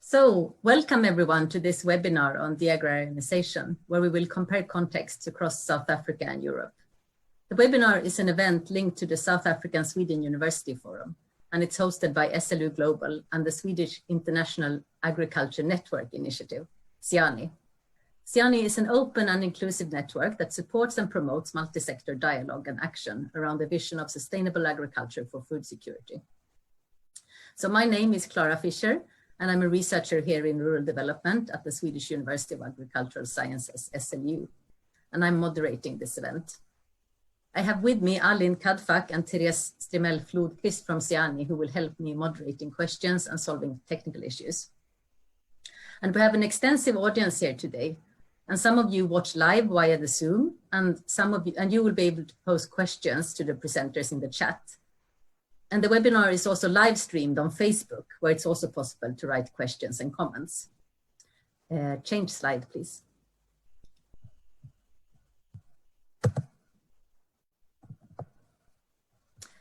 So, welcome everyone to this webinar on Deagrarianisation, where we will compare contexts across South Africa and Europe. The webinar is an event linked to the South African Sweden University Forum, and it's hosted by SLU Global and the Swedish International Agriculture Network Initiative, SIANI. SIANI is an open and inclusive network that supports and promotes multi-sector dialogue and action around the vision of sustainable agriculture for food security. So my name is Flora Huha, and I'm a researcher here in rural development at the Swedish University of Agricultural Sciences, SLU, and I'm moderating this event. I have with me Alin Kadfak and Therese Strimell-Flodqvist from SIANI, who will help me moderating questions and solving technical issues. And we have an extensive audience here today, and some of you watch live via the Zoom, and you will be able to pose questions to the presenters in the chat. And the webinar is also live streamed on Facebook, where it's also possible to write questions and comments. Change slide, please.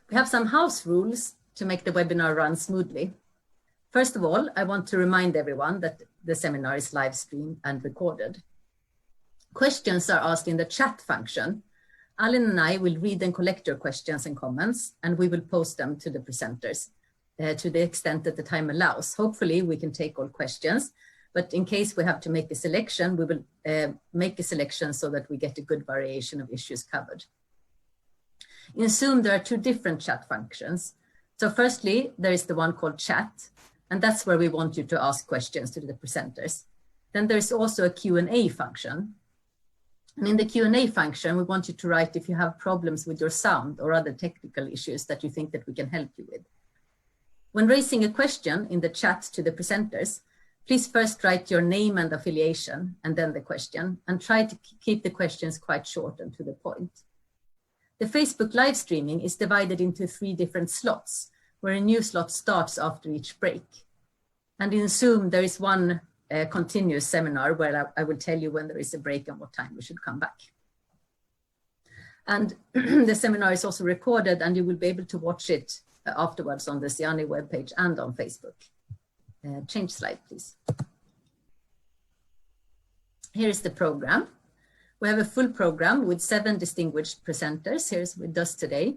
We have some house rules to make the webinar run smoothly. First of all, I want to remind everyone that the seminar is live streamed and recorded. Questions are asked in the chat function. Alin and I will read and collect your questions and comments, and we will post them to the presenters to the extent that the time allows. Hopefully we can take all questions, but in case we have to make a selection, we will make a selection so that we get a good variation of issues covered. In Zoom, there are two different chat functions. So firstly, there is the one called chat, and that's where we want you to ask questions to the presenters. Then there's also a Q&A function. And in the Q&A function, we want you to write if you have problems with your sound or other technical issues that you think that we can help you with. When raising a question in the chat to the presenters, please first write your name and affiliation and then the question, and try to keep the questions quite short and to the point. The Facebook live streaming is divided into 3 different slots, where a new slot starts after each break. And in Zoom, there is one continuous seminar where I will tell you when there is a break and what time we should come back. And the seminar is also recorded, and you will be able to watch it afterwards on the SIANI webpage and on Facebook. Change slide, please. Here is the program. We have a full program with 7 distinguished presenters here with us today,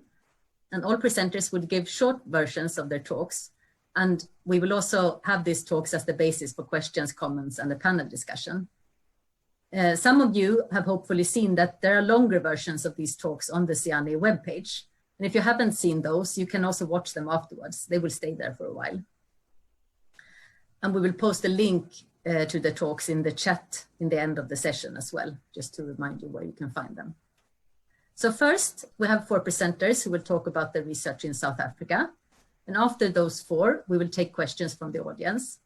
and all presenters would give short versions of their talks. And we will also have these talks as the basis for questions, comments, and a panel discussion. Some of you have hopefully seen that there are longer versions of these talks on the SIANI webpage. And if you haven't seen those, you can also watch them afterwards. They will stay there for a while. And we will post a link to the talks in the chat in the end of the session as well, just to remind you where you can find them. So first, we have 4 presenters who will talk about their research in South Africa. And after those 4, we will take questions from the audience.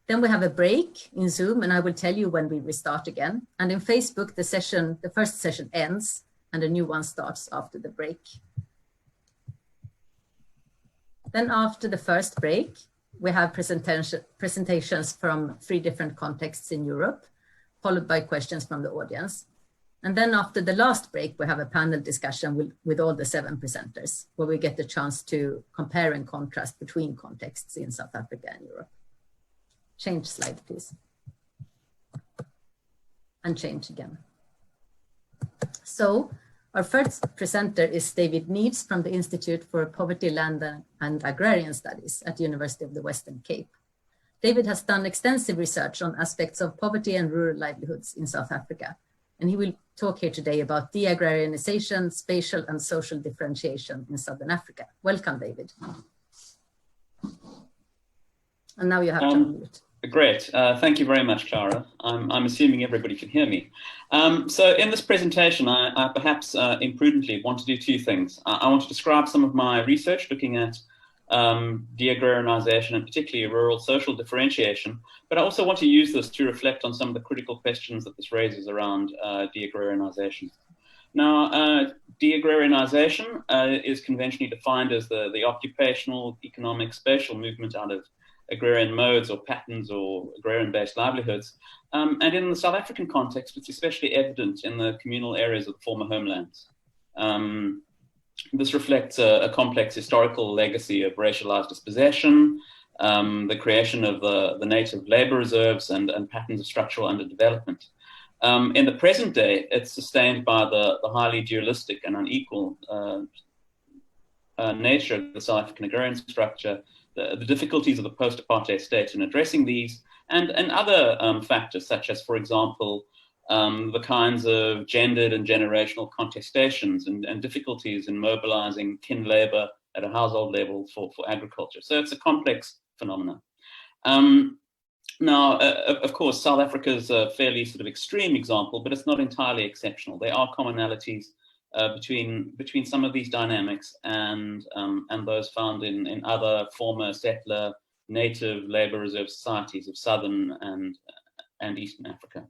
Then we have a break in Zoom, and I will tell you when we restart again. And in Facebook, the first session ends, and a new one starts after the break. Then after the first break, we have presentations from 3 different contexts in Europe, followed by questions from the audience. And then after the last break, we have a panel discussion with all the 7 presenters, where we get the chance to compare and contrast between contexts in South Africa and Europe. Change slide, please. And change again. So our first presenter is David Neves from the Institute for Poverty, Land and Agrarian Studies at the University of the Western Cape. David has done extensive research on aspects of poverty and rural livelihoods in South Africa. And he will talk here today about deagrarianisation, spatial and social differentiation in Southern Africa. Welcome, David. And now you have to unmute. Great. Thank you very much, Clara. I'm assuming everybody can hear me. So in this presentation, I perhaps imprudently want to do 2 things. I want to describe some of my research looking at deagrarianisation and particularly rural social differentiation, but I also want to use this to reflect on some of the critical questions that this raises around deagrarianisation. Now, deagrarianisation is conventionally defined as the occupational, economic, spatial movement out of agrarian modes or patterns or agrarian-based livelihoods. And in the South African context, it's especially evident in the communal areas of the former homelands. This reflects a complex historical legacy of racialized dispossession, the creation of the native labor reserves and patterns of structural underdevelopment. In the present day, it's sustained by the highly dualistic and unequal nature of the South African agrarian structure, the difficulties of the post-apartheid state in addressing these, and other factors such as, for example, the kinds of gendered and generational contestations and difficulties in mobilizing kin labor at a household level for agriculture. So it's a complex phenomenon. Now, of course, South Africa is a fairly sort of extreme example, but it's not entirely exceptional. There are commonalities between some of these dynamics and those found in other former settler native labor reserve societies of Southern and Eastern Africa.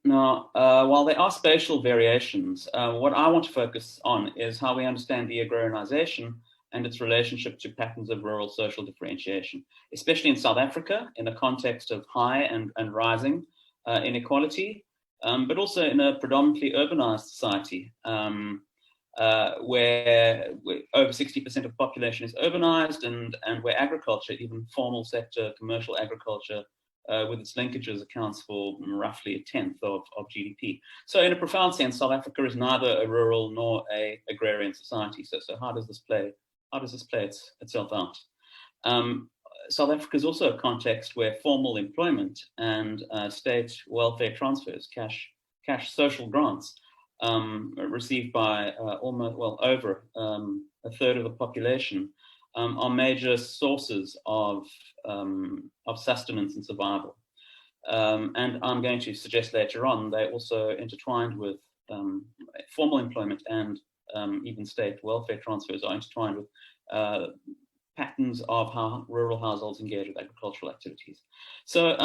Now, while there are spatial variations, what I want to focus on is how we understand deagrarianization and its relationship to patterns of rural social differentiation, especially in South Africa in the context of high and rising inequality, but also in a predominantly urbanized society where over 60% of the population is urbanized and where agriculture, even formal sector commercial agriculture, with its linkages accounts for roughly a tenth of GDP. So in a profound sense, South Africa is neither a rural nor an agrarian society. So how does this play? How does this play itself out? South Africa is also a context where formal employment and state welfare transfers, cash social grants, received by over a third of the population, are major sources of sustenance and survival. And I'm going to suggest later on, they're also intertwined with formal employment and even state welfare transfers are intertwined with patterns of how rural households engage with agricultural activities. So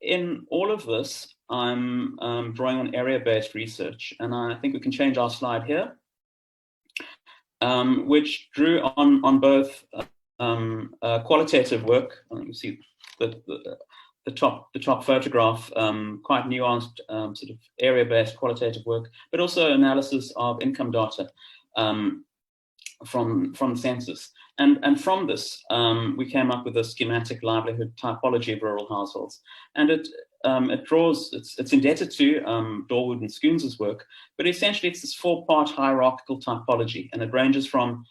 in all of this, I'm drawing on area-based research, and I think we can change our slide here, which drew on both qualitative work. You see the top photograph, quite nuanced sort of area-based qualitative work, but also analysis of income data from the census. And from this, we came up with a schematic livelihood typology of rural households. And it draws, it's indebted to Dorwood and Schoons's work, but essentially it's this four-part hierarchical typology. And it ranges from,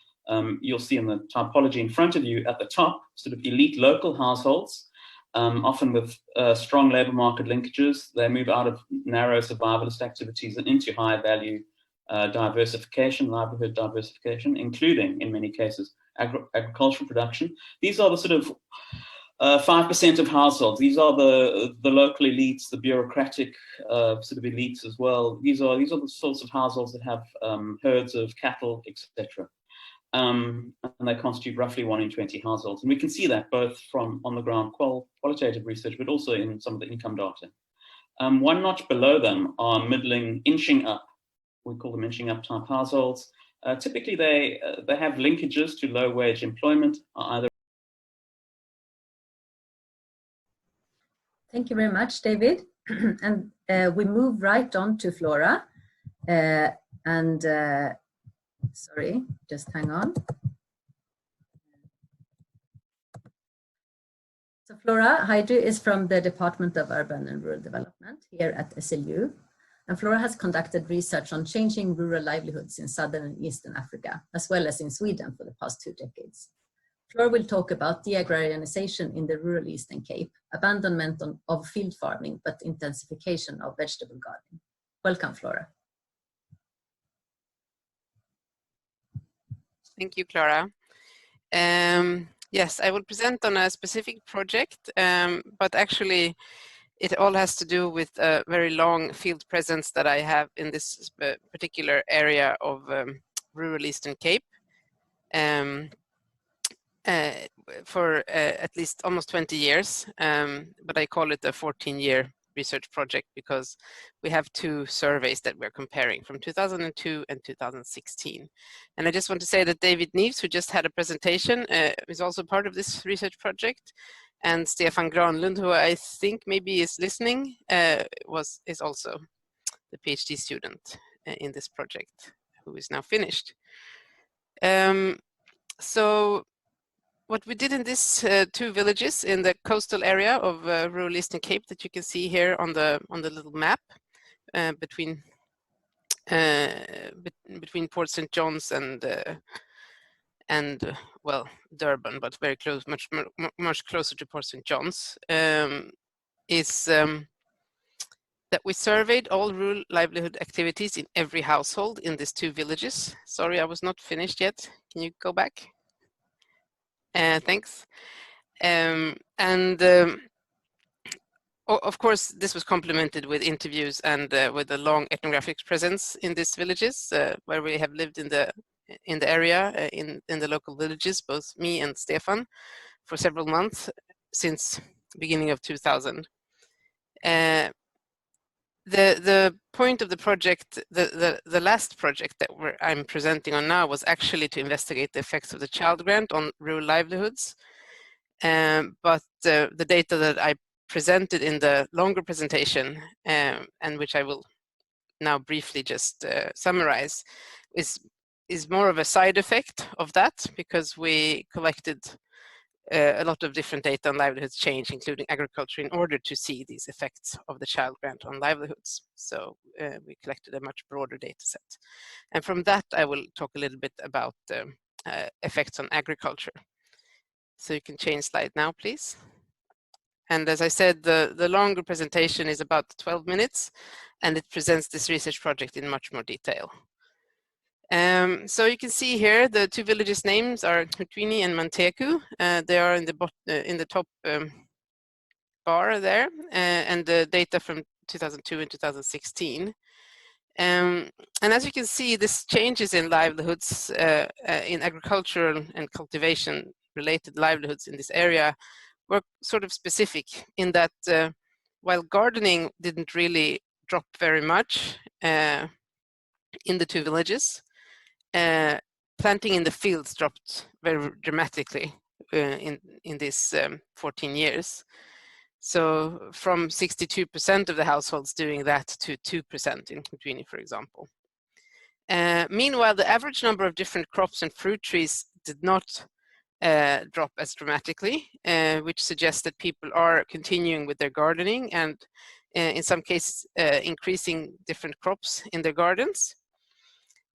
you'll see in the typology in front of you at the top, sort of elite local households, often with strong labor market linkages. They move out of narrow survivalist activities and into high value diversification, livelihood diversification, including, in many cases, agricultural production. These are the sort of 5% of households. These are the local elites, the bureaucratic sort of elites as well. These are the sorts of households that have herds of cattle, etc. And they constitute roughly 1 in 20 households. And we can see that both from on the ground qualitative research, but also in some of the income data. One notch below them are middling, inching up. We call them inching up type households. Typically, they have linkages to low wage employment, either. Thank you very much, David. And we move right on to Flora. Sorry, just hang on. So Flora Hydri is from the Department of Urban and Rural Development here at SLU. And Flora has conducted research on changing rural livelihoods in Southern and Eastern Africa, as well as in Sweden for the past 2 decades. Flora will talk about deagrarianisation in the rural Eastern Cape, abandonment of field farming, but intensification of vegetable gardening. Welcome, Flora. Thank you, Clara. Yes, I will present on a specific project, but actually it all has to do with a very long field presence that I have in this particular area of rural Eastern Cape for at least almost 20 years, but I call it a 14-year research project because we have 2 surveys that we're comparing from 2002 and 2016. And I just want to say that David Neves, who just had a presentation, is also part of this research project. And Stefan Granlund, who I think maybe is listening, is also the PhD student in this project, who is now finished. So what we did in these two villages in the coastal area of rural Eastern Cape that you can see here on the little map between Port St. John's and well, Durban, but very close, much closer to Port St. John's, is that we surveyed all rural livelihood activities in every household in these two villages. Sorry, I was not finished yet. Can you go back? Thanks. Of course, this was complemented with interviews and with a long ethnographic presence in these villages, where we have lived in the area, in the local villages, both me and Stefan, for several months since beginning of 2000. The point of the project, the last project that I'm presenting on now, was actually to investigate the effects of the child grant on rural livelihoods. But the data that I presented in the longer presentation, and which I will now briefly just summarize, is more of a side effect of that, because we collected a lot of different data on livelihoods change, including agriculture, in order to see these effects of the child grant on livelihoods. So we collected a much broader data set. And from that, I will talk a little bit about the effects on agriculture. So you can change slide now, please. And as I said, the longer presentation is about 12 minutes, and it presents this research project in much more detail. So you can see here the two villages' names are Hutwini and Manteku. They are in the top bar there, and the data from 2002 and 2016. And as you can see, this changes in livelihoods, in agricultural and cultivation related livelihoods in this area were sort of specific in that while gardening didn't really drop very much in the two villages, planting in the fields dropped very dramatically in these 14 years. So from 62% of the households doing that to 2% in Hutwini, for example. Meanwhile, the average number of different crops and fruit trees did not drop as dramatically, which suggests that people are continuing with their gardening and in some cases increasing different crops in their gardens.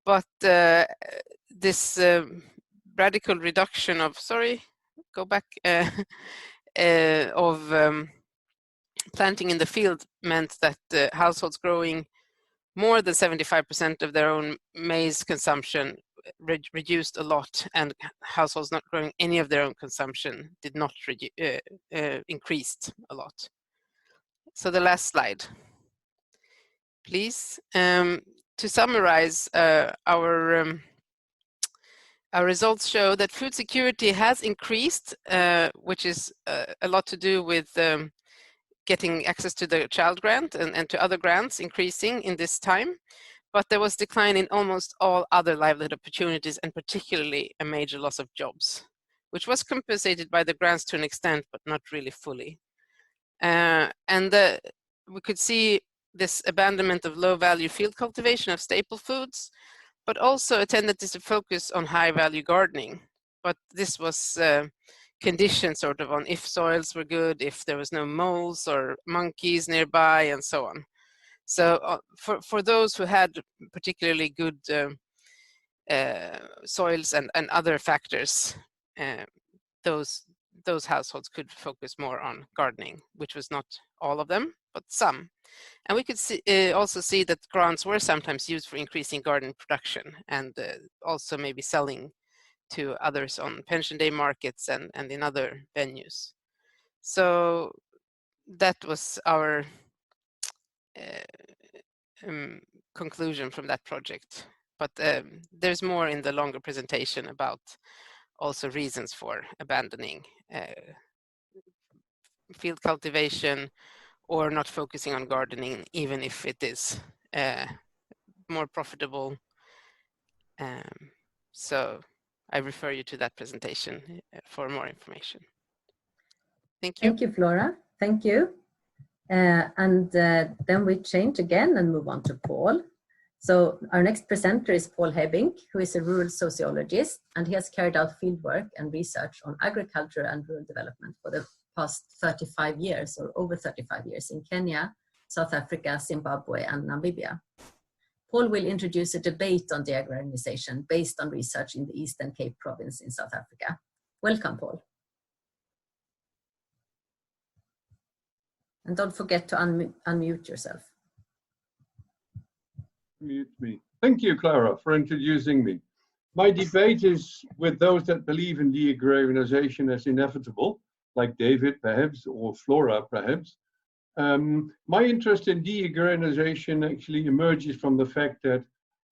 But this radical reduction of, of planting in the field meant that households growing more than 75% of their own maize consumption reduced a lot, and households not growing any of their own consumption did not increased a lot. So the last slide, please. To summarize, our results show that food security has increased, which is a lot to do with getting access to the child grant and to other grants increasing in this time. But there was decline in almost all other livelihood opportunities, and particularly a major loss of jobs, which was compensated by the grants to an extent, but not really fully. We could see this abandonment of low-value field cultivation of staple foods, but also a tendency to focus on high-value gardening. But this was conditioned sort of on if soils were good, if there was no moles or monkeys nearby, and so on. So for those who had particularly good soils and other factors, those households could focus more on gardening, which was not all of them, but some. And we could also see that grants were sometimes used for increasing garden production and also maybe selling to others on pension day markets and in other venues. So that was our conclusion from that project. But there's more in the longer presentation about also reasons for abandoning field cultivation or not focusing on gardening, even if it is more profitable. So I refer you to that presentation for more information. Thank you. Thank you, Flora. Thank you. Then we change again and move on to Paul. So our next presenter is Paul Hebbink, who is a rural sociologist, and he has carried out fieldwork and research on agriculture and rural development for the past 35 years or over 35 years in Kenya, South Africa, Zimbabwe, and Namibia. Paul will introduce a debate on deagrarianisation based on research in the Eastern Cape province in South Africa. Welcome, Paul. And don't forget to unmute yourself. Mute me. Thank you, Clara, for introducing me. My debate is with those that believe in deagrarianisation as inevitable, like David perhaps, or Flora perhaps. My interest in deagrarianisation actually emerges from the fact that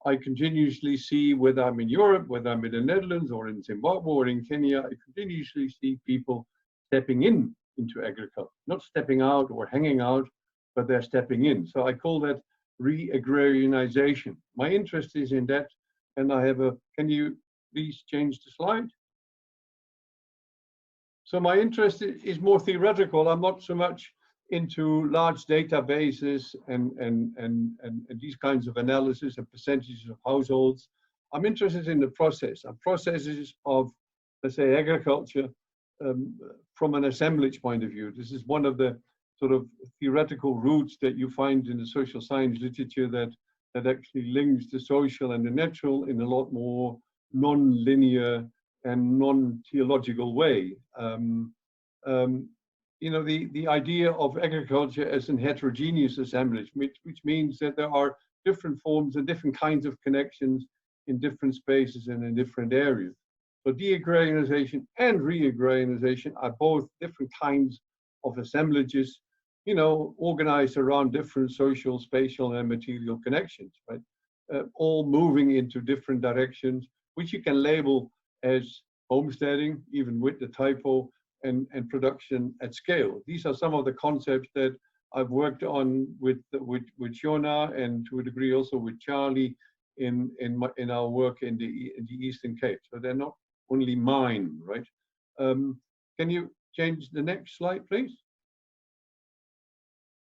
I continuously see, whether I'm in Europe, whether I'm in the Netherlands or in Zimbabwe or in Kenya, I continuously see people stepping into agriculture, not stepping out or hanging out, but they're stepping in. So I call that re-agrarianisation. My interest is in that, and I have a, can you please change the slide? So my interest is more theoretical. I'm not so much into large databases and these kinds of analysis and percentages of households. I'm interested in the process and processes of, let's say, agriculture from an assemblage point of view. This is one of the sort of theoretical roots that you find in the social science literature that actually links the social and the natural in a lot more non-linear and non-theological way. You know, the idea of agriculture as an heterogeneous assemblage, which means that there are different forms and different kinds of connections in different spaces and in different areas. So deagrarianisation and re-agrarianisation are both different kinds of assemblages, you know, organized around different social, spatial, and material connections, right? All moving into different directions, which you can label as homesteading, even with the typo, and production at scale. These are some of the concepts that I've worked on with Shauna, and to a degree also with Charlie in our work in the Eastern Cape. So they're not only mine, right? Can you change the next slide, please?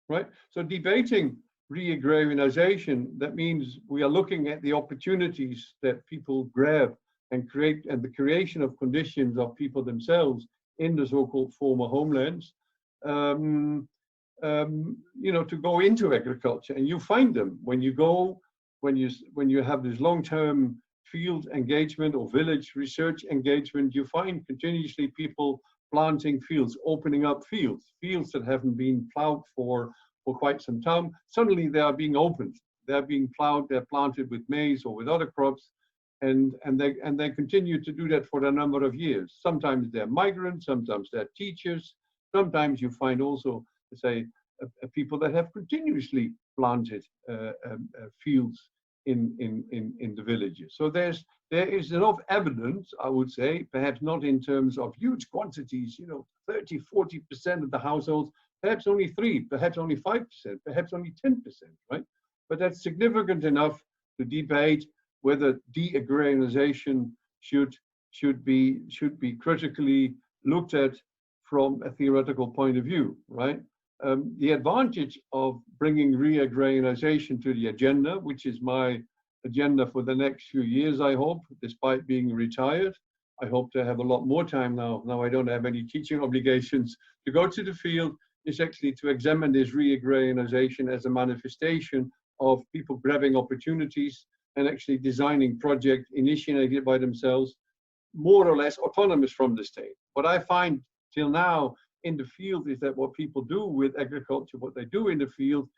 Right, so debating re-agrarianisation, that means we are looking at the opportunities that people grab and create, and the creation of conditions of people themselves in the so-called former homelands, you know, to go into agriculture. And you find them when you go, when you have this long-term field engagement or village research engagement, you find continuously people planting fields, opening up fields that haven't been plowed for quite some time. Suddenly they are being opened. They're being plowed, they're planted with maize or with other crops, and they continue to do that for a number of years. Sometimes they're migrants, sometimes they're teachers, sometimes you find also, say, people that have continuously planted fields in the villages. So there is enough evidence, I would say, perhaps not in terms of huge quantities, you know, 30–40% of the households, perhaps only 3%, perhaps only 5%, perhaps only 10%, right? But that's significant enough to debate whether deagrarianisation should be critically looked at from a theoretical point of view, right? The advantage of bringing re-agrarianisation to the agenda, which is my agenda for the next few years, I hope, despite being retired. I hope to have a lot more time now. Now I don't have any teaching obligations to go to the field, is actually to examine this re-agrarianisation as a manifestation of people grabbing opportunities and actually designing projects initiated by themselves, more or less autonomous from the state. What I find till now in the field is that what people do with agriculture, what they do in the field,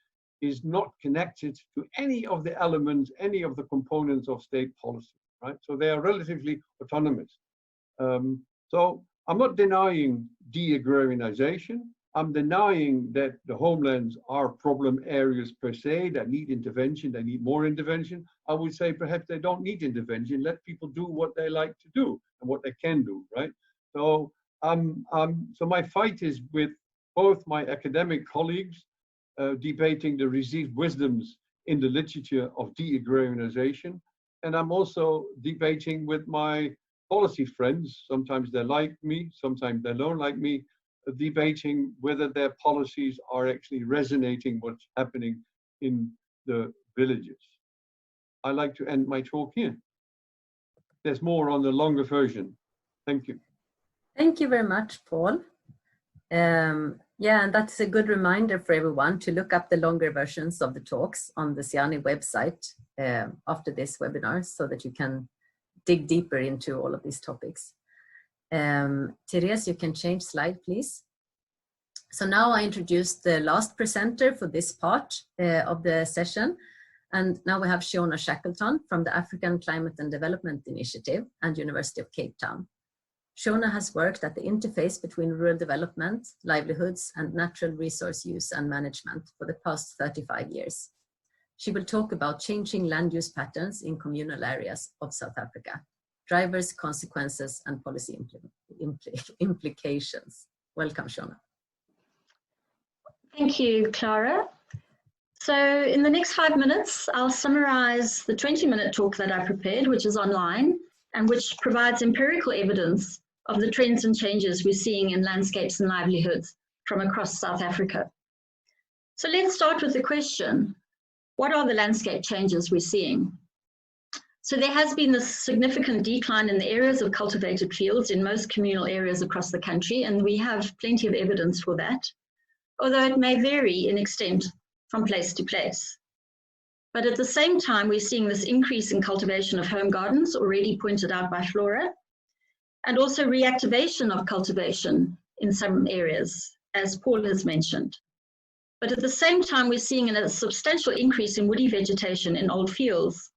is not connected to any of the elements, any of the components of state policy, right? So they are relatively autonomous. So I'm not denying deagrarianisation. I'm denying that the homelands are problem areas per se that need intervention, they need more intervention. I would say perhaps they don't need intervention. Let people do what they like to do and what they can do, right? So so my fight is with both my academic colleagues debating the received wisdoms in the literature of deagrarianisation, and I'm also debating with my policy friends. Sometimes they like me, sometimes they don't like me, debating whether their policies are actually resonating what's happening in the villages. I like to end my talk here. There's more on the longer version. Thank you. Thank you very much, Paul. Yeah, and that's a good reminder for everyone to look up the longer versions of the talks on the SIANI website after this webinar so that you can dig deeper into all of these topics. Therese, you can change slide, please. So now I introduce the last presenter for this part of the session. And now we have Shauna Shackleton from the African Climate and Development Initiative and University of Cape Town. Shauna has worked at the interface between rural development, livelihoods, and natural resource use and management for the past 35 years. She will talk about changing land use patterns in communal areas of South Africa, drivers, consequences, and policy implications. Welcome, Shauna. Thank you, Clara. So in the next 5 minutes, I'll summarize the 20-minute talk that I prepared, which is online, and which provides empirical evidence of the trends and changes we're seeing in landscapes and livelihoods from across South Africa. So let's start with the question, what are the landscape changes we're seeing? So there has been a significant decline in the areas of cultivated fields in most communal areas across the country, and we have plenty of evidence for that, although it may vary in extent from place to place. But at the same time, we're seeing this increase in cultivation of home gardens, already pointed out by Flora, and also reactivation of cultivation in some areas, as Paul has mentioned. But at the same time, we're seeing a substantial increase in woody vegetation in old fields,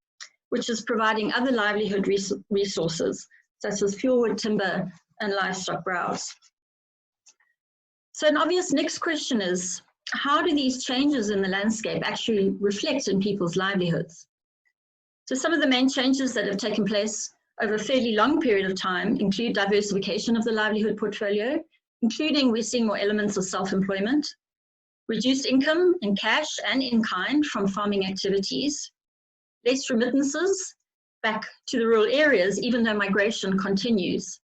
which is providing other livelihood resources, such as fuelwood timber and livestock browse. So an obvious next question is, how do these changes in the landscape actually reflect in people's livelihoods? So some of the main changes that have taken place over a fairly long period of time include diversification of the livelihood portfolio, including we're seeing more elements of self-employment, reduced income in cash and in kind from farming activities, less remittances back to the rural areas, even though migration continues,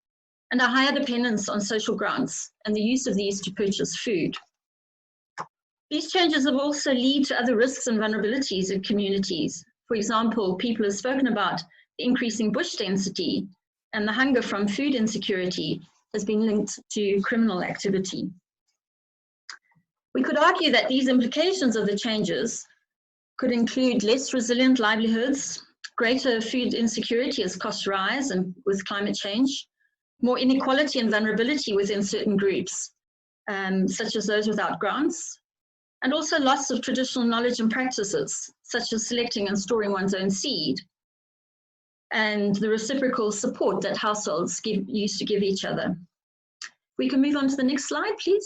and a higher dependence on social grants and the use of these to purchase food. These changes have also led to other risks and vulnerabilities in communities. For example, people have spoken about the increasing bush density, and the hunger from food insecurity has been linked to criminal activity. We could argue that these implications of the changes could include less resilient livelihoods, greater food insecurity as costs rise and with climate change, more inequality and vulnerability within certain groups, such as those without grants, and also loss of traditional knowledge and practices, such as selecting and storing one's own seed, and the reciprocal support that households used to give each other. We can move on to the next slide, please.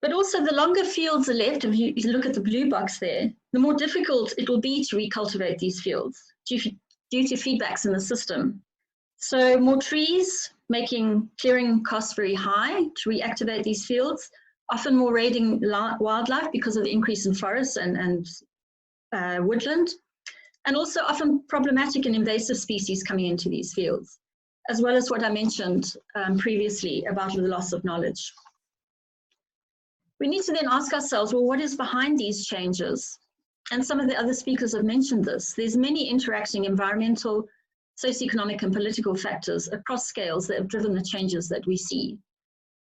But also the longer fields are left, if you look at the blue box there, the more difficult it will be to recultivate these fields due to feedbacks in the system. So more trees, making clearing costs very high to reactivate these fields, often more raiding wildlife because of the increase in forests and woodland, and also often problematic and invasive species coming into these fields, as well as what I mentioned previously about the loss of knowledge. We need to then ask ourselves, well, what is behind these changes? And some of the other speakers have mentioned this. There's many interacting environmental, socioeconomic and political factors across scales that have driven the changes that we see.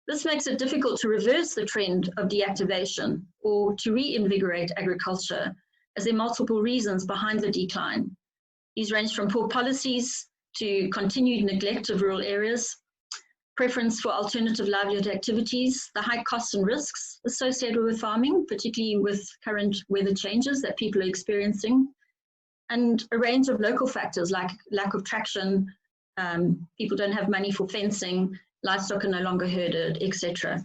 This makes it difficult to reverse the trend of deactivation or to reinvigorate agriculture, as there are multiple reasons behind the decline. These range from poor policies to continued neglect of rural areas, preference for alternative livelihood activities, the high costs and risks associated with farming, particularly with current weather changes that people are experiencing, and a range of local factors like lack of traction, people don't have money for fencing, livestock are no longer herded, etc.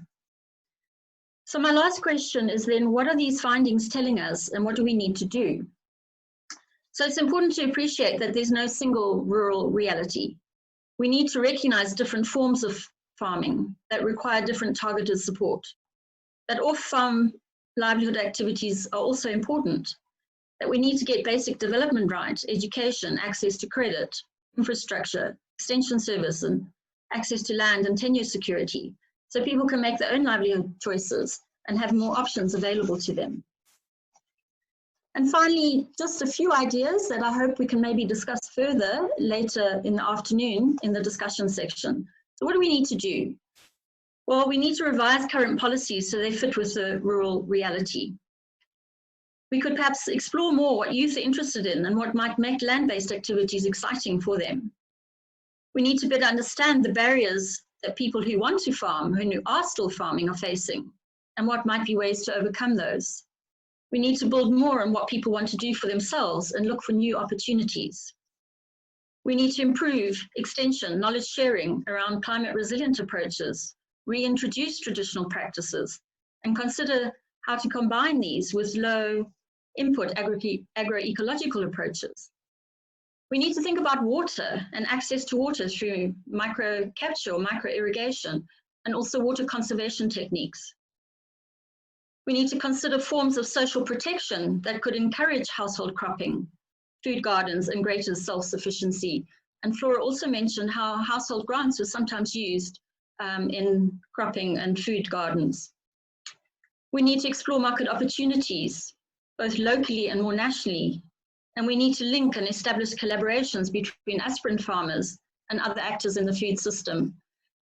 So my last question is then, what are these findings telling us and what do we need to do? So it's important to appreciate that there's no single rural reality. We need to recognize different forms of farming that require different targeted support. That off-farm livelihood activities are also important, that we need to get basic development right, education, access to credit, infrastructure, extension service, and access to land and tenure security, so people can make their own livelihood choices and have more options available to them. And finally, just a few ideas that I hope we can maybe discuss further later in the afternoon in the discussion section. So what do we need to do? Well, we need to revise current policies so they fit with the rural reality. We could perhaps explore more what youth are interested in and what might make land-based activities exciting for them. We need to better understand the barriers that people who want to farm, who are still farming, are facing, and what might be ways to overcome those. We need to build more on what people want to do for themselves and look for new opportunities. We need to improve extension, knowledge sharing around climate resilient approaches, reintroduce traditional practices, and consider how to combine these with low input agroecological approaches. We need to think about water and access to water through micro capture or micro irrigation, and also water conservation techniques. We need to consider forms of social protection that could encourage household cropping, food gardens, and greater self-sufficiency. And Flora also mentioned how household grants were sometimes used in cropping and food gardens. We need to explore market opportunities, both locally and more nationally. And we need to link and establish collaborations between aspirant farmers and other actors in the food system.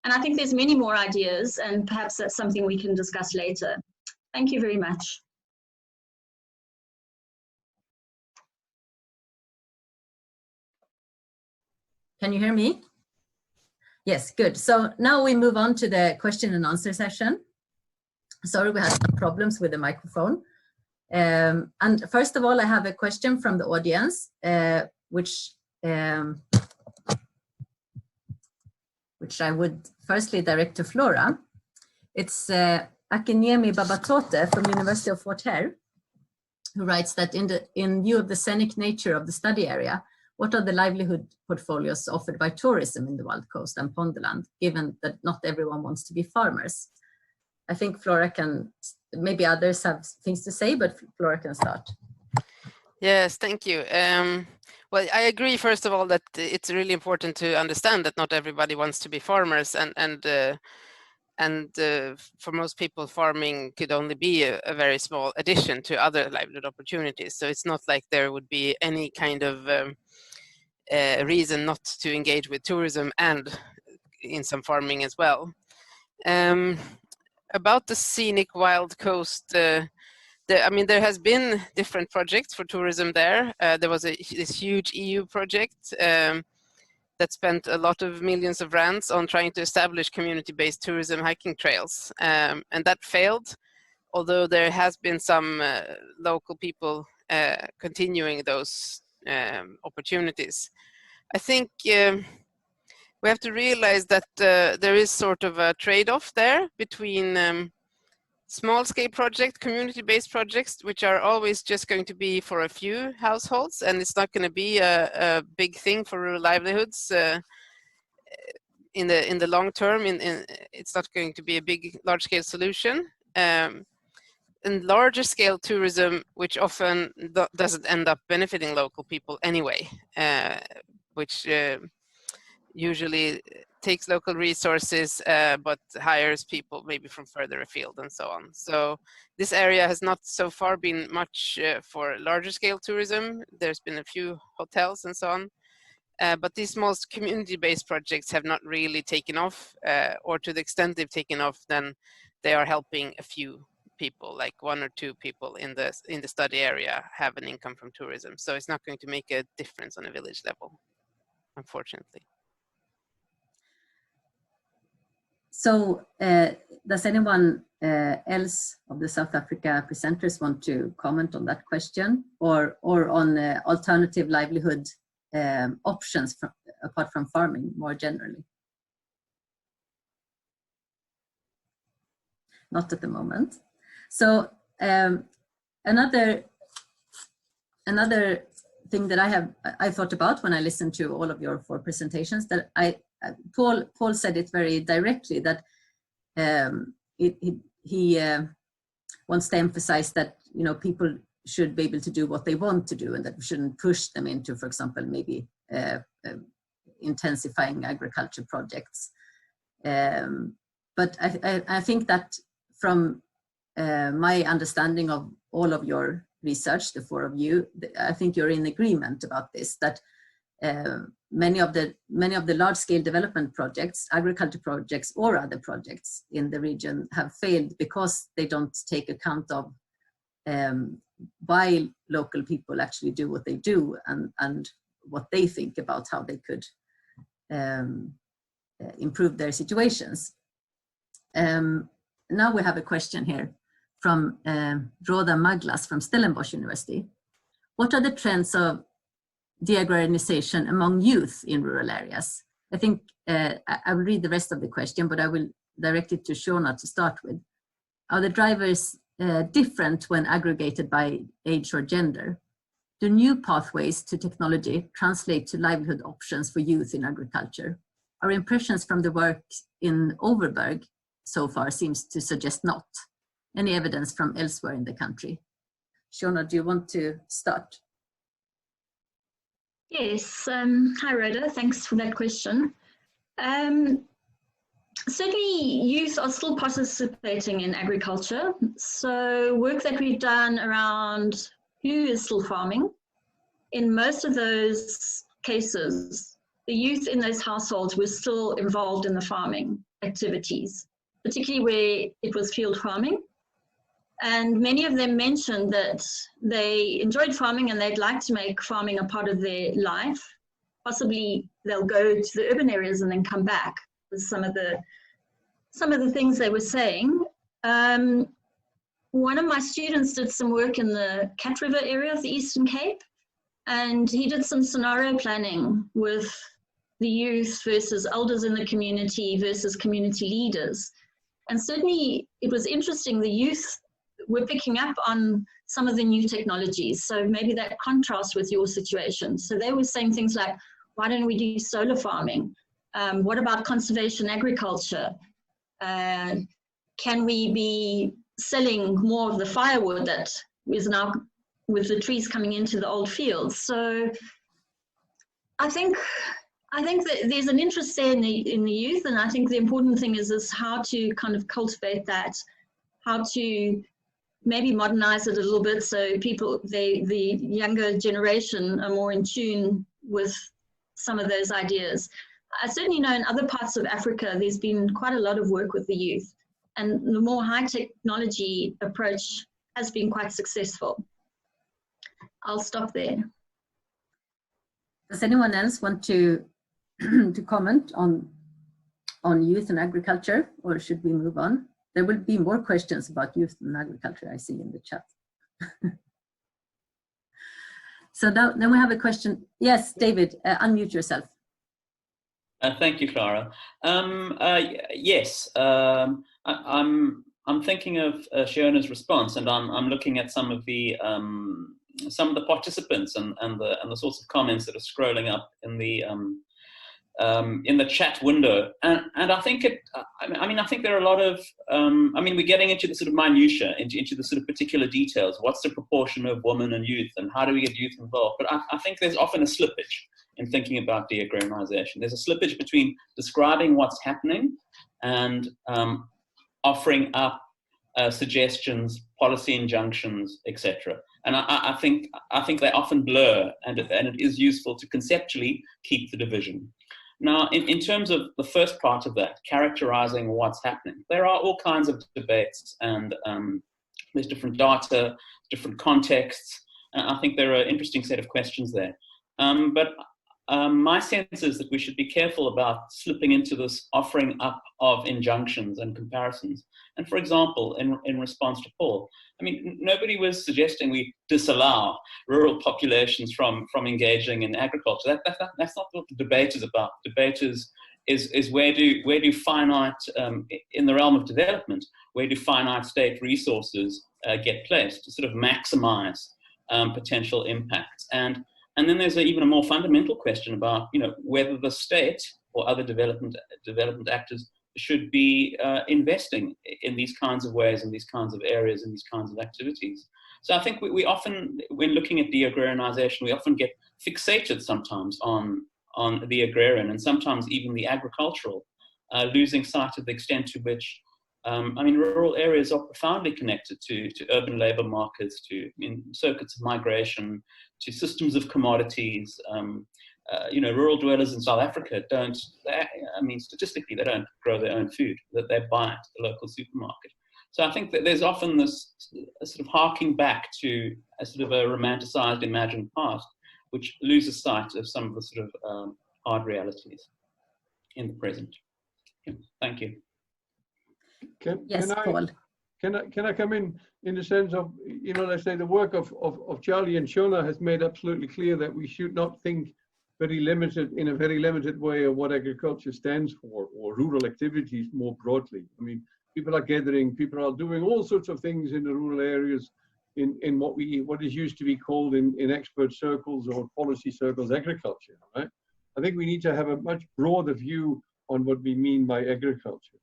And I think there's many more ideas, and perhaps that's something we can discuss later. Thank you very much. Can you hear me? Yes, good. So now we move on to the question and answer session. Sorry, we had some problems with the microphone. And first of all, I have a question from the audience, which I would firstly direct to Flora. It's Akiniemi Babatote from University of Fort Hare, who writes that in view of the scenic nature of the study area, what are the livelihood portfolios offered by tourism in the Wild Coast and Ponderland, given that not everyone wants to be farmers? I think Flora can, maybe others have things to say, but Flora can start. Yes, thank you. Well, I agree, first of all, that it's really important to understand that not everybody wants to be farmers, and for most people, farming could only be a very small addition to other livelihood opportunities. So it's not like there would be any kind of reason not to engage with tourism and in some farming as well. About the scenic Wild Coast, I mean, there has been different projects for tourism there. There was this huge EU project that spent a lot of millions of rands on trying to establish community-based tourism hiking trails, and that failed, although there has been some local people continuing those opportunities. I think we have to realize that there is sort of a trade-off there between small-scale projects, community-based projects, which are always just going to be for a few households, and it's not going to be a big thing for rural livelihoods in the long term. It's not going to be a big, large-scale solution. And larger-scale tourism, which often doesn't end up benefiting local people anyway, which usually takes local resources, but hires people maybe from further afield and so on. So this area has not so far been much for larger scale tourism. There's been a few hotels and so on, but these most community-based projects have not really taken off, or to the extent they've taken off, then they are helping a few people, like 1 or 2 people in the study area have an income from tourism. So it's not going to make a difference on a village level, unfortunately. So does anyone else of the South Africa presenters want to comment on that question, or on alternative livelihood options apart from farming more generally? Not at the moment. So another thing that I thought about when I listened to all of your 4 presentations, that Paul said it very directly, that he wants to emphasize that, you know, people should be able to do what they want to do, and that we shouldn't push them into, for example, maybe intensifying agriculture projects. But I think that from my understanding of all of your research, the four of you, I think you're in agreement about this, that many of the large-scale development projects, agriculture projects or other projects in the region have failed because they don't take account of why local people actually do what they do, and what they think about how they could improve their situations. Now we have a question here from Roda Maglas from Stellenbosch University. What are the trends of deagrarianization among youth in rural areas? I think I will read the rest of the question, but I will direct it to Shauna to start with. Are the drivers different when aggregated by age or gender? Do new pathways to technology translate to livelihood options for youth in agriculture? Our impressions from the work in Overberg so far seems to suggest not. Any evidence from elsewhere in the country? Shauna, do you want to start? Yes, hi Rhoda, thanks for that question. Certainly youth are still participating in agriculture. So work that we've done around who is still farming, in most of those cases, the youth in those households were still involved in the farming activities, particularly where it was field farming. And many of them mentioned that they enjoyed farming and they'd like to make farming a part of their life. Possibly they'll go to the urban areas and then come back with some of the things they were saying. One of my students did some work in the Cat River area of the Eastern Cape, and he did some scenario planning with the youth versus elders in the community versus community leaders. And certainly it was interesting, the youth were picking up on some of the new technologies. So maybe that contrasts with your situation. So they were saying things like, why don't we do solar farming? What about conservation agriculture? Can we be selling more of the firewood that is now with the trees coming into the old fields? So I think that there's an interest there in the youth, and I think the important thing is how to kind of cultivate that, how to maybe modernize it a little bit so people, the younger generation are more in tune with some of those ideas. I certainly know in other parts of Africa, there's been quite a lot of work with the youth, and the more high technology approach has been quite successful. I'll stop there. Does anyone else want to comment on youth and agriculture, or should we move on? There will be more questions about youth and agriculture, I see in the chat. So then we have a question. Yes, David, unmute yourself. Thank you, Flora. Yes, I'm thinking of Shauna's response, and I'm looking at some of the participants and the sorts of comments that are scrolling up in the chat window, and I think I think there are a lot of we're getting into the sort of minutiae, into the sort of particular details. What's the proportion of women and youth, and how do we get youth involved? But I think there's often a slippage in thinking about deagrarianization. There's a slippage between describing what's happening and offering up suggestions, policy injunctions, etc. And I think they often blur, and it is useful to conceptually keep the division. Now, in terms of the first part of that, characterizing what's happening, there are all kinds of debates, and there's different data, different contexts. I think there are an interesting set of questions there. But my sense is that we should be careful about slipping into this offering up of injunctions and comparisons. And for example, in response to Paul, nobody was suggesting we disallow rural populations from engaging in agriculture. That's not what the debate is about. The debate is where do finite, in the realm of development, where do finite state resources get placed to sort of maximize potential impacts. And then there's even a more fundamental question about, whether the state or other development actors should be investing in these kinds of ways, in these kinds of areas, in these kinds of activities. So I think we often, when looking at deagrarianization, we often get fixated sometimes on the agrarian and sometimes even the agricultural, losing sight of the extent to which I mean, rural areas are profoundly connected to urban labor markets, to circuits of migration, to systems of commodities. You know, rural dwellers in South Africa don't, I mean, statistically, they don't grow their own food, that they buy at the local supermarket. So I think that there's often this sort of harking back to a sort of a romanticized, imagined past, which loses sight of some of the sort of hard realities in the present. Yeah, thank you. Yes, Paul. Can I come in the sense of, you know, let's say the work of Charlie and Shauna has made absolutely clear that we should not think in a very limited way of what agriculture stands for, or rural activities more broadly. I mean, people are gathering, people are doing all sorts of things in the rural areas in what is used to be called in expert circles or policy circles agriculture, right? I think we need to have a much broader view on what we mean by agriculture.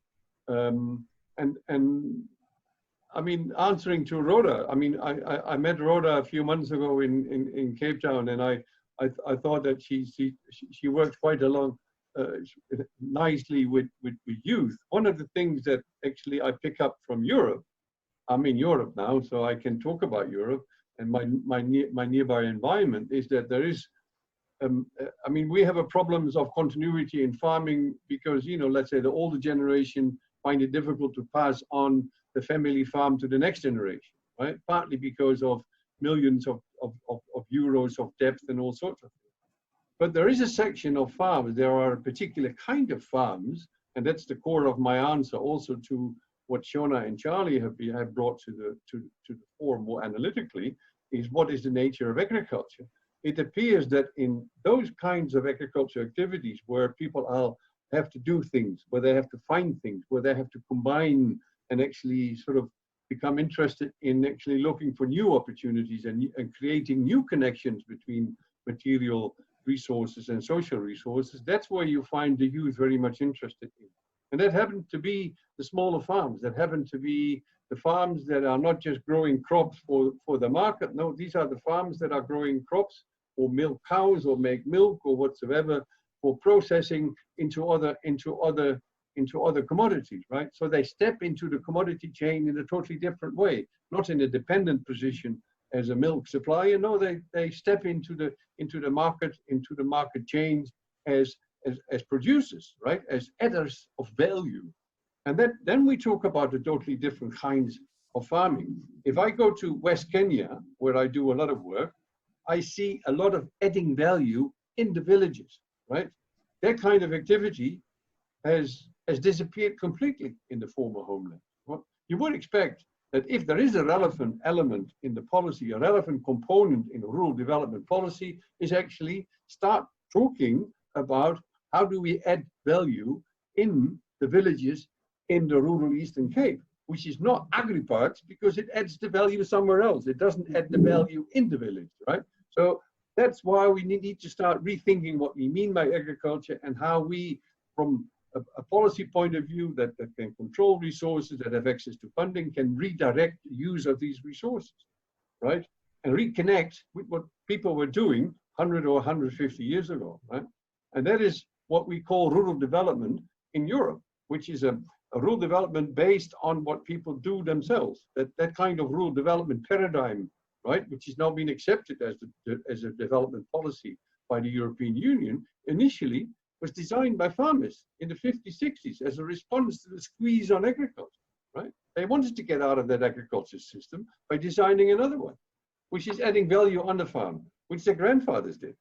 And I mean, answering to Rhoda, I mean, I met Rhoda a few months ago in Cape Town, and I thought that she worked quite along nicely with youth. One of the things that actually I pick up from Europe, I'm in Europe now, so I can talk about Europe and my nearby environment, is that there is, I mean, we have a problems of continuity in farming because, you know, let's say the older generation find it difficult to pass on the family farm to the next generation, right? Partly because of millions of euros of debt and all sorts of things. But there is a section of farms, there are a particular kind of farms, and that's the core of my answer also to what Shauna and Charlie have brought to the fore more analytically, is what is the nature of agriculture. It appears that in those kinds of agriculture activities where people have to do things, where they have to find things, where they have to combine and actually sort of become interested in actually looking for new opportunities and creating new connections between material resources and social resources, that's where you find the youth very much interested in. And that happened to be the smaller farms, that happened to be the farms that are not just growing crops for the market. No, these are the farms that are growing crops or milk cows or make milk or whatsoever for processing into other commodities, right? So they step into the commodity chain in a totally different way, not in a dependent position as a milk supplier. No, they step into the market chains as producers, right? As adders of value. And then we talk about the totally different kinds of farming. If I go to West Kenya, where I do a lot of work, I see a lot of adding value in the villages, right? That kind of activity has disappeared completely in the former homeland. Well, you would expect that if there is a relevant element in the policy, a relevant component in rural development policy, is actually start talking about how do we add value in the villages in the rural Eastern Cape, which is not agri-parks because it adds the value somewhere else. It doesn't add the value in the village, right? So that's why we need to start rethinking what we mean by agriculture and how we, from a policy point of view that can control resources, that have access to funding, can redirect the use of these resources, right? And reconnect with what people were doing 100 or 150 years ago, right? And that is what we call rural development in Europe, which is a rural development based on what people do themselves. That kind of rural development paradigm, right, which has now been accepted as a development policy by the European Union, initially was designed by farmers in the 50s, 60s as a response to the squeeze on agriculture, right? They wanted to get out of that agriculture system by designing another one, which is adding value on the farm, which their grandfathers did,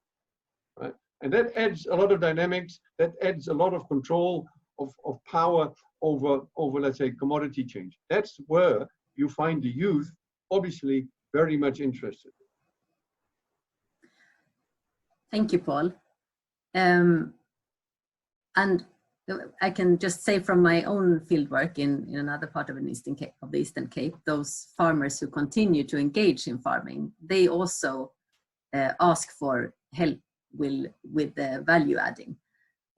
right? And that adds a lot of dynamics, that adds a lot of control of power over, let's say, commodity change. That's where you find the youth obviously very much interested. Thank you, Paul. And I can just say from my own fieldwork in another part of the Eastern Cape, those farmers who continue to engage in farming, they also ask for help with the value adding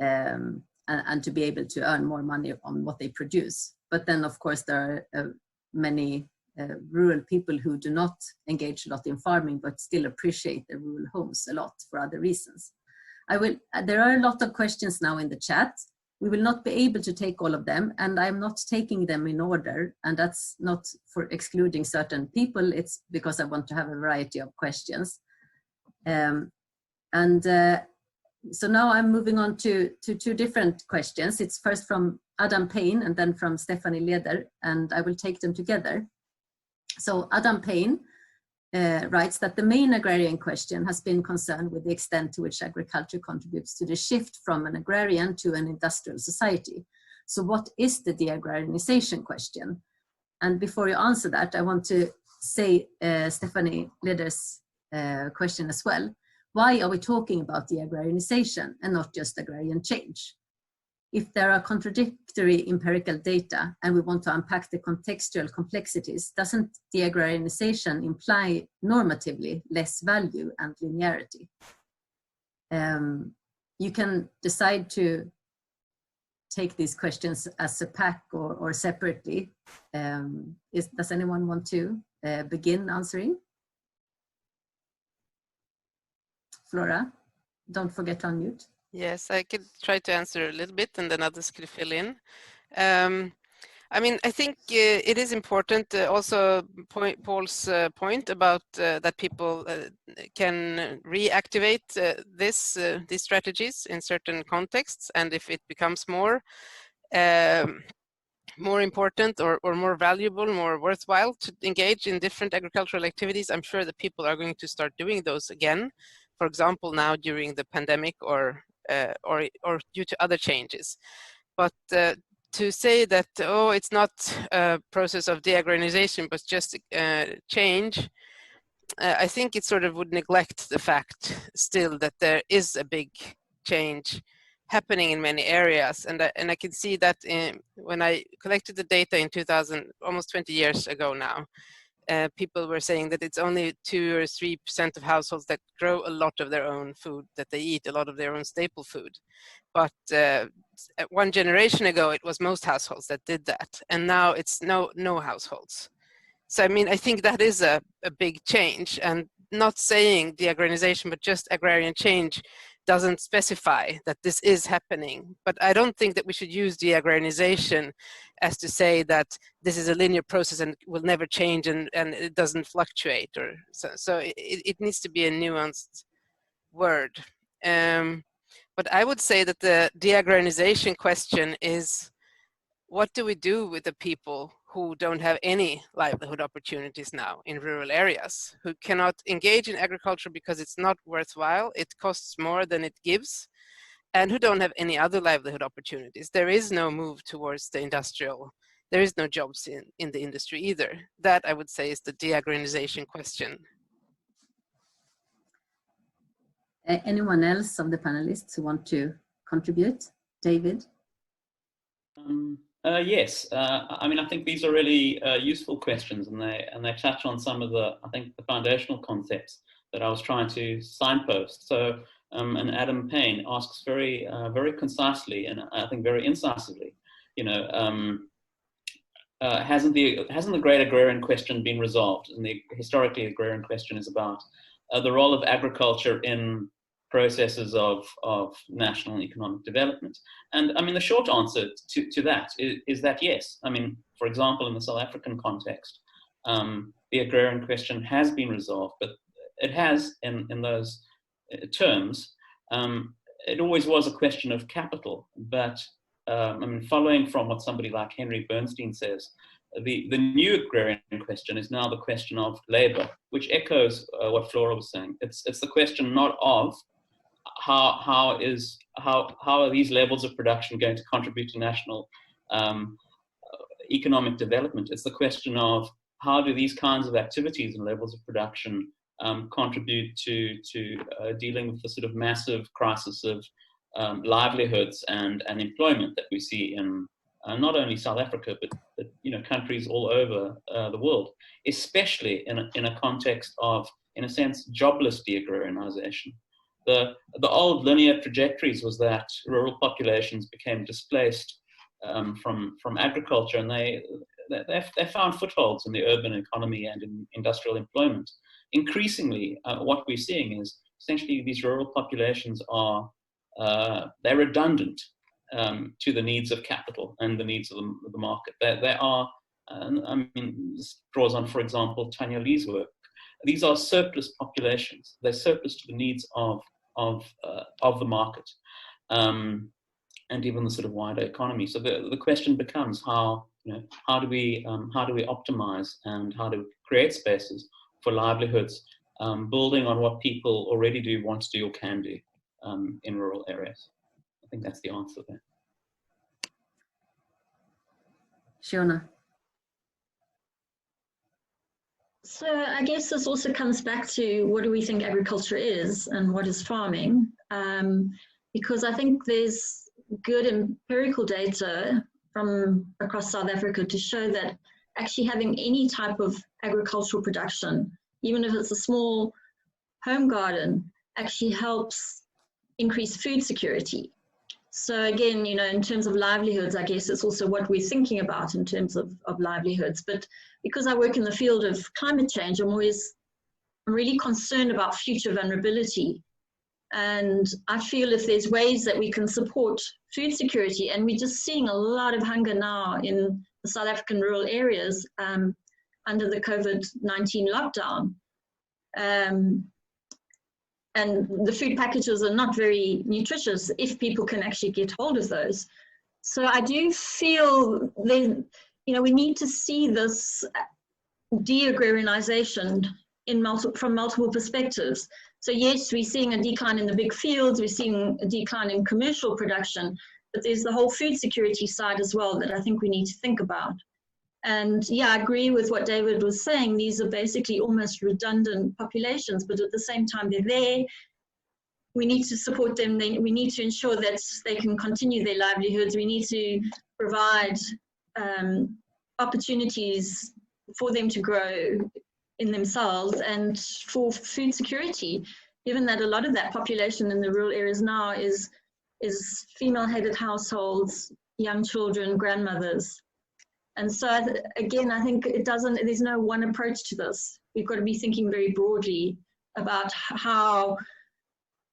and to be able to earn more money on what they produce. But then, of course, there are many rural people who do not engage a lot in farming, but still appreciate their rural homes a lot for other reasons. There are a lot of questions now in the chat. We will not be able to take all of them, and I'm not taking them in order, and that's not for excluding certain people, it's because I want to have a variety of questions. So now I'm moving on to two different questions. It's first from Adam Payne and then from Stephanie Leder, and I will take them together. So Adam Payne writes that the main agrarian question has been concerned with the extent to which agriculture contributes to the shift from an agrarian to an industrial society. So what is the deagrarianization question? And before you answer that, I want to say Stephanie Leder's question as well. Why are we talking about deagrarianization and not just agrarian change? If there are contradictory empirical data and we want to unpack the contextual complexities, doesn't deagrarianization imply normatively less value and linearity? You can decide to take these questions as a pack or separately. Does anyone want to begin answering? Flora, don't forget to unmute. Yes, I could try to answer a little bit and then others could fill in. I mean, I think it is important also Paul's point about that people can reactivate these strategies in certain contexts, and if it becomes more important or more valuable, more worthwhile to engage in different agricultural activities, I'm sure that people are going to start doing those again. For example, now during the pandemic or due to other changes. But to say that, oh, it's not a process of deagrarianization, but just change, I think it sort of would neglect the fact still that there is a big change happening in many areas. And I can see that when I collected the data in 2000, almost 20 years ago now, people were saying that it's only 2 or 3% of households that grow a lot of their own food, that they eat a lot of their own staple food. But 1 generation ago, it was most households that did that. And now it's no households. So, I mean, I think that is a big change, and not saying deagrarianization, but just agrarian change doesn't specify that this is happening. But I don't think that we should use deagrarianization as to say that this is a linear process and will never change and it doesn't fluctuate. Or so it needs to be a nuanced word. But I would say that the deagrarianization question is, what do we do with the people who don't have any livelihood opportunities now in rural areas, who cannot engage in agriculture because it's not worthwhile, it costs more than it gives, and who don't have any other livelihood opportunities? There is no move towards the industrial, there is no jobs in the industry either. That, I would say, is the deagrarianization question. Anyone else of the panelists who want to contribute? David? Yes, I mean, I think these are really useful questions, and they touch on some of the, I think, the foundational concepts that I was trying to signpost. So, and Adam Payne asks very concisely, and I think very incisively, you know, hasn't the great agrarian question been resolved? And the historically agrarian question is about the role of agriculture in processes of national and economic development. And I mean, the short answer to that is that yes. I mean, for example, in the South African context, the agrarian question has been resolved, but it has, in those terms, it always was a question of capital. But I mean, following from what somebody like Henry Bernstein says, the new agrarian question is now the question of labor, which echoes what Flora was saying. It's the question not of how are these levels of production going to contribute to national economic development. It's the question of how do these kinds of activities and levels of production contribute to dealing with the sort of massive crisis of livelihoods and employment that we see in not only South Africa, but you know, countries all over the world, especially in a context of, in a sense, jobless deagrarianization. The old linear trajectories was that rural populations became displaced from agriculture, and they found footholds in the urban economy and in industrial employment. Increasingly, what we're seeing is essentially these rural populations are they're redundant, to the needs of capital and the needs of the market. There are, I mean, this draws on, for example, Tanya Lee's work. These are surplus populations. They're surplus to the needs of the market, and even the sort of wider economy. So the question becomes how do we optimize and how do we create spaces for livelihoods, building on what people already do, want to do, or can do in rural areas. I think that's the answer there. Shauna. So I guess this also comes back to what do we think agriculture is and what is farming, because I think there's good empirical data from across South Africa to show that actually having any type of agricultural production, even if it's a small home garden, actually helps increase food security. So again, in terms of livelihoods, I guess it's also what we're thinking about in terms of livelihoods. But because I work in the field of climate change, I'm really concerned about future vulnerability. And I feel if there's ways that we can support food security, and we're just seeing a lot of hunger now in the South African rural areas under the COVID-19 lockdown. And the food packages are not very nutritious if people can actually get hold of those. So I do feel we need to see this de-agrarianisation from multiple perspectives. So yes, we're seeing a decline in the big fields, we're seeing a decline in commercial production, but there's the whole food security side as well that I think we need to think about. And yeah, I agree with what David was saying. These are basically almost redundant populations, but at the same time, they're there. We need to support them. We need to ensure that they can continue their livelihoods. We need to provide opportunities for them to grow in themselves and for food security, given that a lot of that population in the rural areas now is female-headed households, young children, grandmothers. And so, again, I think there's no one approach to this. We've got to be thinking very broadly about how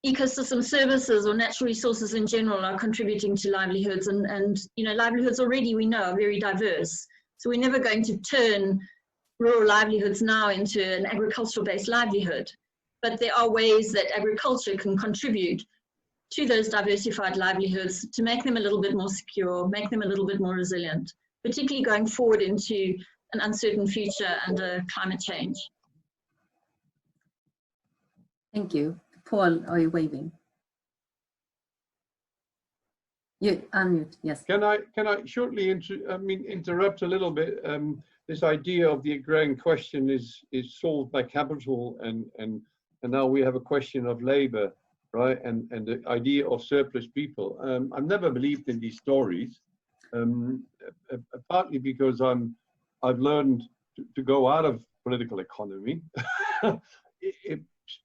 ecosystem services or natural resources in general are contributing to livelihoods. And livelihoods already, we know, are very diverse. So we're never going to turn rural livelihoods now into an agricultural-based livelihood. But there are ways that agriculture can contribute to those diversified livelihoods to make them a little bit more secure, make them a little bit more resilient, particularly going forward into an uncertain future under climate change. Thank you. Paul, are you waving? You unmute, yes. Can I shortly interrupt a little bit? This idea of the agrarian question is solved by capital, and now we have a question of labor, right? And the idea of surplus people. I've never believed in these stories. Partly because I've learned to go out of political economy,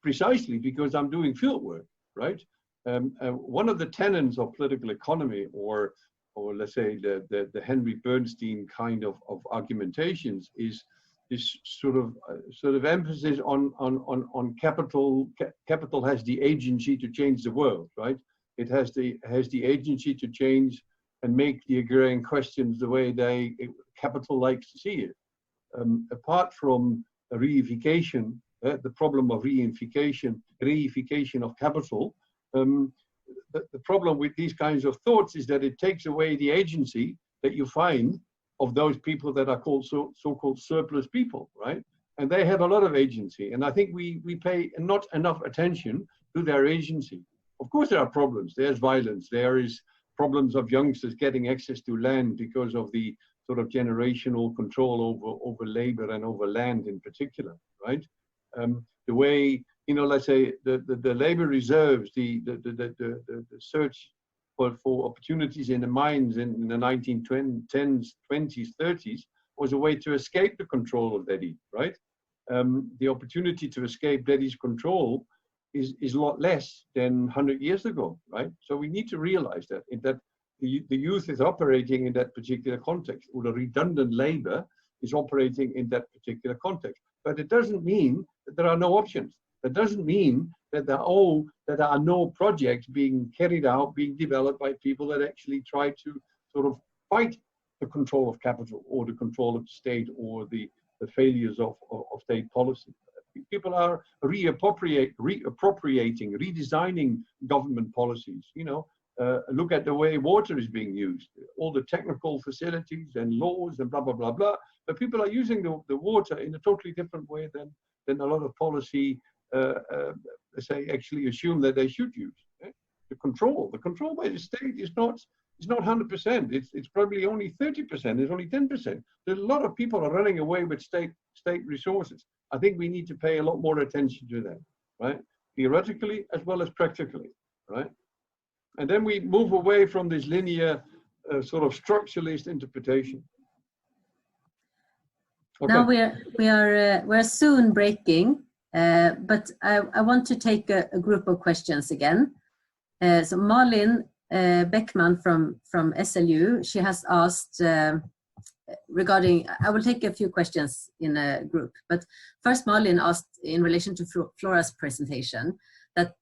precisely because I'm doing field work, right? One of the tenets of political economy, or let's say the Henry Bernstein kind of argumentations, is this sort of emphasis on capital. Capital has the agency to change the world, right? It has the agency to change and make the agrarian questions the way capital likes to see it. Apart from reification, the problem of reification of capital, the problem with these kinds of thoughts is that it takes away the agency that you find of those people that are called so-called surplus people, right? And they have a lot of agency. And I think we pay not enough attention to their agency. Of course, there are problems. There's violence. There is problems of youngsters getting access to land because of the sort of generational control over labor and over land in particular, right? The way, let's say the labor reserves, the search for opportunities in the mines in the 1910s, 20s, 30s was a way to escape the control of Daddy, right? The opportunity to escape Daddy's control is a lot less than 100 years ago, right? So we need to realize that the youth is operating in that particular context, or the redundant labor is operating in that particular context. But it doesn't mean that there are no options. That doesn't mean that there are no projects being carried out, being developed by people that actually try to sort of fight the control of capital or the control of the state or the failures of state policy. People are reappropriating, redesigning government policies. You know, look at the way water is being used, all the technical facilities and laws and blah, blah, blah, blah. But people are using the water in a totally different way than a lot of policy, say, actually assume that they should use. The control by the state is not 100%. It's probably only 30%. It's only 10%. There's a lot of people are running away with state resources. I think we need to pay a lot more attention to that, right? Theoretically as well as practically, right? And then we move away from this linear sort of structuralist interpretation. Okay. Now we're soon breaking, but I want to take a group of questions again. So Malin Beckman from SLU, she has asked regarding, I will take a few questions in a group, but first Malin asked in relation to Flora's presentation that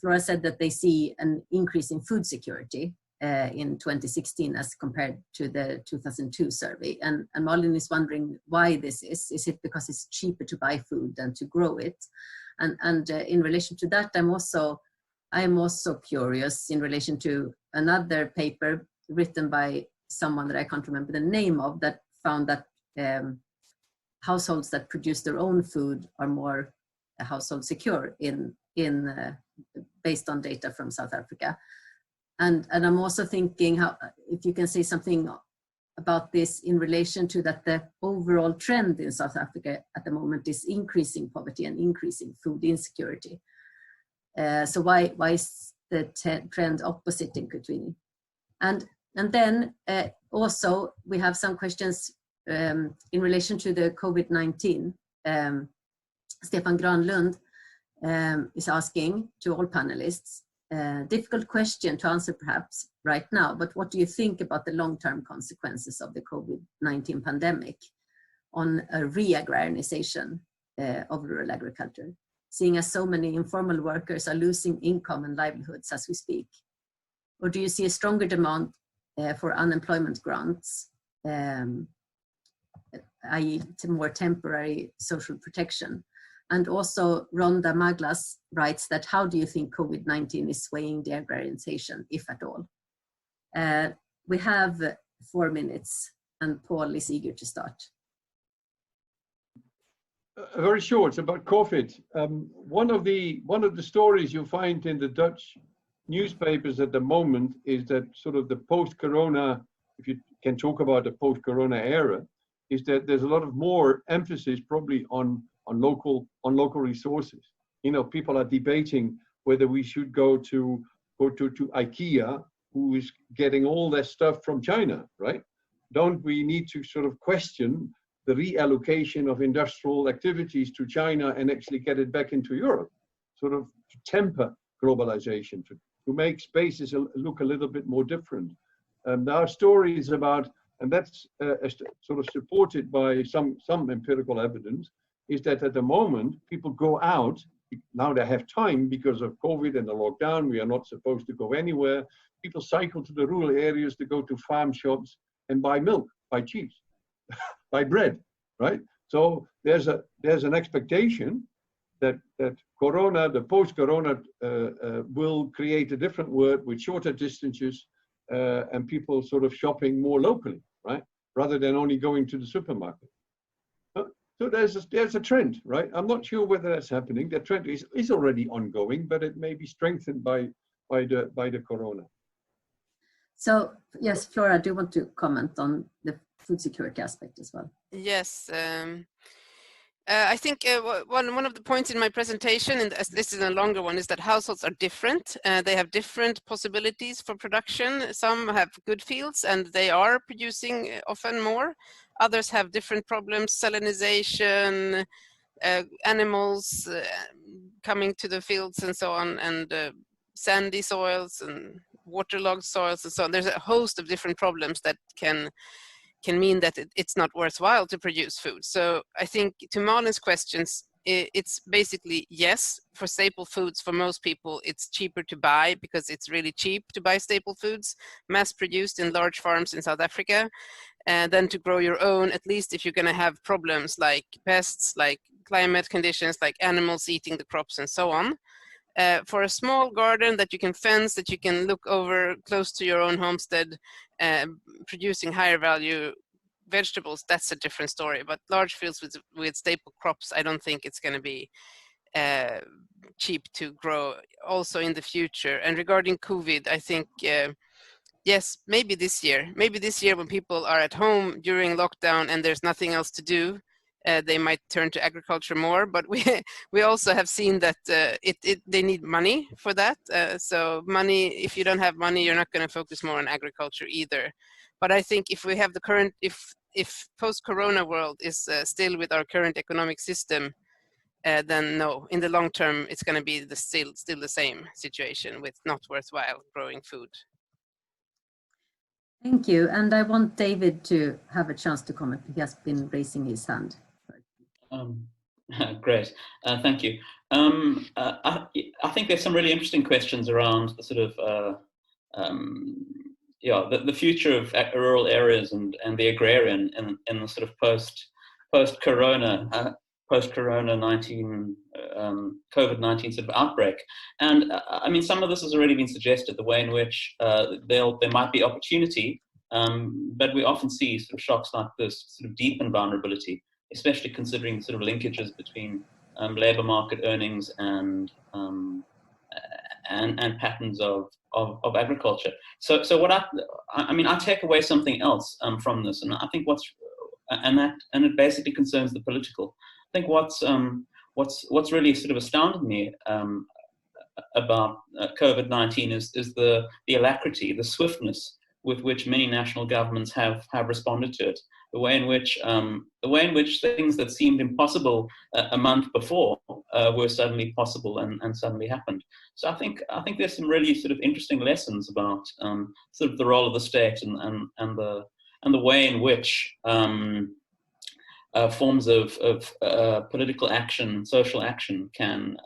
Flora said that they see an increase in food security in 2016 as compared to the 2002 survey. And Malin is wondering why this is. Is it because it's cheaper to buy food than to grow it? And in relation to that, I am also curious in relation to another paper written by someone that I can't remember the name of, that found that households that produce their own food are more household secure based on data from South Africa. And I'm also thinking if you can say something about this in relation to that the overall trend in South Africa at the moment is increasing poverty and increasing food insecurity. So why is the trend opposite in Kutwini? And then also we have some questions in relation to the COVID-19. Stefan Granlund is asking to all panelists, difficult question to answer perhaps right now, but what do you think about the long-term consequences of the COVID-19 pandemic on a re-agrarianization of rural agriculture, seeing as so many informal workers are losing income and livelihoods as we speak? Or do you see a stronger demand for unemployment grants, i.e. more temporary social protection? And also Rhonda Maglas writes that how do you think COVID-19 is swaying deagrarianization, if at all? We have 4 minutes and Paul is eager to start. Very short about COVID. One of the stories you find in the Dutch newspapers at the moment is that sort of the post-corona, if you can talk about the post-corona era, is that there's a lot of more emphasis probably on local resources. You know, people are debating whether we should go to IKEA, who is getting all their stuff from China, right? Don't we need to sort of question the reallocation of industrial activities to China and actually get it back into Europe, sort of to temper globalization, to make spaces look a little bit more different. There are stories about, and that's sort of supported by some empirical evidence, is that at the moment people go out, now they have time because of COVID and the lockdown, we are not supposed to go anywhere. People cycle to the rural areas to go to farm shops and buy milk, buy cheese, buy bread, right? So there's an expectation that Corona, the post-Corona, will create a different world with shorter distances and people sort of shopping more locally, right? Rather than only going to the supermarket. So there's a trend, right? I'm not sure whether that's happening. The trend is already ongoing, but it may be strengthened by the Corona. So yes, Flora, do you want to comment on the food security aspect as well? Yes. I think one of the points in my presentation, and this is a longer one, is that households are different. They have different possibilities for production. Some have good fields and they are producing often more. Others have different problems, salinization, animals coming to the fields and so on, and sandy soils and waterlogged soils and so on. There's a host of different problems that can mean that it's not worthwhile to produce food. So I think to Malin's questions, it's basically yes. For staple foods, for most people, it's cheaper to buy because it's really cheap to buy staple foods, mass produced in large farms in South Africa, and then to grow your own, at least if you're going to have problems like pests, like climate conditions, like animals eating the crops and so on. For a small garden that you can fence, that you can look over close to your own homestead, producing higher value vegetables, that's a different story. But large fields with staple crops, I don't think it's going to be cheap to grow also in the future. And regarding COVID, I think yes, maybe this year when people are at home during lockdown and there's nothing else to do, they might turn to agriculture more. But we also have seen that they need money for that. So money, if you don't have money, you're not going to focus more on agriculture either. But I think if we have the current, if post-corona world is still with our current economic system, then no, in the long term, it's going to be still the same situation with not worthwhile growing food. Thank you. And I want David to have a chance to comment. He has been raising his hand. Great, thank you. I think there's some really interesting questions around the sort of the future of rural areas and the agrarian in the sort of post-corona COVID-19 sort of outbreak. And I mean, some of this has already been suggested, the way in which there might be opportunity, but we often see sort of shocks like this sort of deepen vulnerability, especially considering sort of linkages between labor market earnings and patterns of agriculture. So what I mean, I take away something else from this, and I think it basically concerns the political. I think what's really sort of astounded me about COVID-19 is the alacrity, the swiftness with which many national governments have responded to it. The way in which things that seemed impossible a month before were suddenly possible and suddenly happened. So I think there's some really sort of interesting lessons about sort of the role of the state and the way in which forms of political action, social action can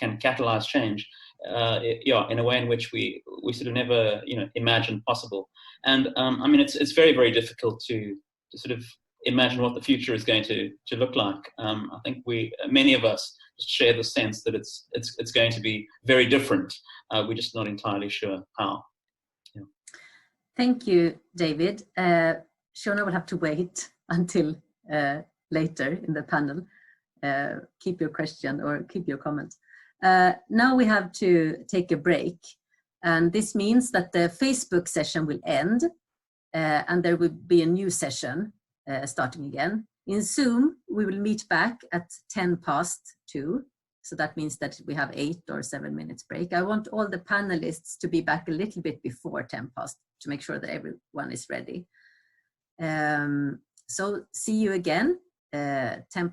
catalyze change. In a way in which we sort of never imagined possible. And I mean, it's very, very difficult to sort of imagine what the future is going to look like. I think many of us just share the sense that it's going to be very different. We're just not entirely sure how. Yeah. Thank you, David. Shauna will have to wait until later in the panel. Keep your question or keep your comment. Now we have to take a break, and this means that the Facebook session will end and there will be a new session starting again. In Zoom, we will meet back at 2:10. So that means that we have 8 or 7 minutes break. I want all the panelists to be back a little bit before 10:00 to make sure that everyone is ready. So see you again 2:10.